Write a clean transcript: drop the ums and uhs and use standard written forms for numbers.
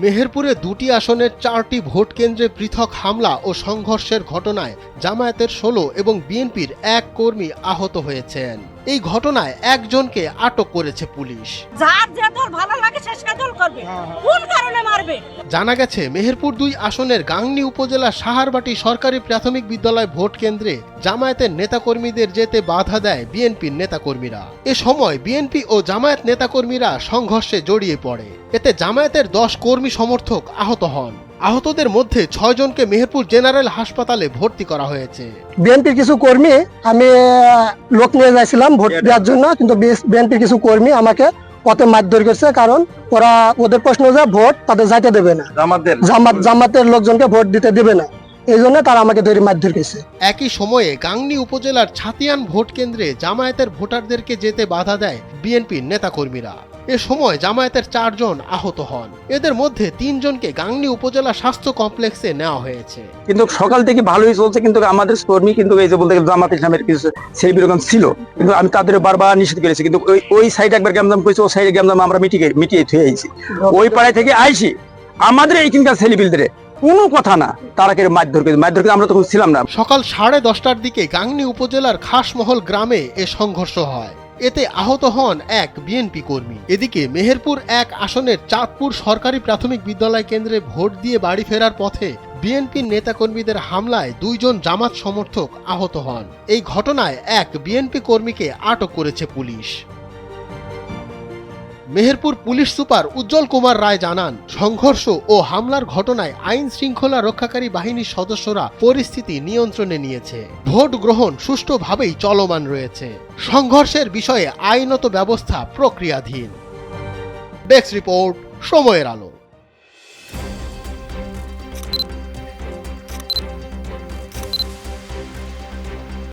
মেহেরপুরে দুটি আসনের 4টি ভোট কেন্দ্রে পৃথক হামলা ও সংঘর্ষের ঘটনায় জামায়াতের 16 এবং বিএনপির এক কর্মী আহত হয়েছেন। এই ঘটনায় একজনকে আটক করেছে পুলিশ। জানা গেছে মেহেরপুর 2 আসনের গাংনী উপজেলার সাহারবাটি সরকারি প্রাথমিক বিদ্যালয় ভোট কেন্দ্রে জামায়াতের নেতাকর্মীদের যেতে বাধা দেয় বিএনপির নেতাকর্মীরা। এ সময় বিএনপি ও জামায়াত নেতাকর্মীরা সংঘর্ষে জড়িয়ে পড়ে। এতে জামায়াতের 10 কর্মী সমর্থক আহত হন। আহতদের মধ্যে 6 জনকে মেহেরপুর জেনারেল হাসপাতালে ভর্তি করা হয়েছে। বিএনপির কিছু কর্মী, আমি লোক নিয়ে যাচ্ছিলাম ভোট দেওয়ার জন্য, কিন্তু বিএনপির কিছু কর্মী আমাকে পথে মারধর করছে, কারণ ওদের প্রশ্ন যে ভোট তাদের যাইতে দেবে না, জামাতের লোকজনকে ভোট দিতে দেবে না, এই জন্য তারা আমাকে ধরে মারধর করছে। একই সময়ে গাংনী উপজেলার ছাতিয়ান ভোট কেন্দ্রে জামায়াতের ভোটারদেরকে যেতে বাধা দেয় বিএনপির নেতাকর্মীরা। এ সময় জামায়াতের 4 জন আহত হন। এদের মধ্যে 3 জনকে গাংনী উপজেলা স্বাস্থ্য কমপ্লেক্সে নেওয়া হয়েছে। কিন্তু সকাল থেকে ভালোই চলছে, কিন্তু আমাদের কর্মী কিন্তু এই যে বলতে গেলে জামাত ইসলামের কিছু সেই বিরকম ছিল, কিন্তু আমি তাদের বারবার নিষেধ করেছি, কিন্তু ওই সাইডে একবার গ্যামজাম করেছে, ওই সাইডে গ্যামজাম আমরা মিটিয়ে থুয়ে আইছি। ওই পাড়ায় থেকে আইসি আমাদের এইখানকার ছেলেপিলদের কোনো কথা না, তারা কে মারধর করে আমরা তখন ছিলাম না। সকাল 10:30টার দিকে গাংনী উপজেলার খাসমহল গ্রামে এ সংঘর্ষ হয়। এতে আহত হন এক বিএনপি কর্মী। এদিকে মেহেরপুর 1 আসনের চাঁদপুর সরকারি প্রাথমিক বিদ্যালয় কেন্দ্রে ভোট দিয়ে বাড়ি ফেরার পথে বিএনপির নেতাকর্মীদের হামলায় 2 জন জামাত সমর্থক আহত হন। এই ঘটনায় এক বিএনপি কর্মীকে আটক করেছে পুলিশ। মেহেরপুর পুলিশ সুপার উজ্জ্বল কুমার রায় জানান, সংঘর্ষ ও হামলার ঘটনায় আইন শৃঙ্খলা রক্ষাকারী বাহিনীর সদস্যরা পরিস্থিতি নিয়ন্ত্রণে নিয়েছে। ভোট গ্রহণ সুষ্ঠুভাবেই চলমান রয়েছে। সংঘর্ষের বিষয়ে আইনত ব্যবস্থা প্রক্রিয়াধীন। ডেস্ক রিপোর্ট, সময়ের আলো।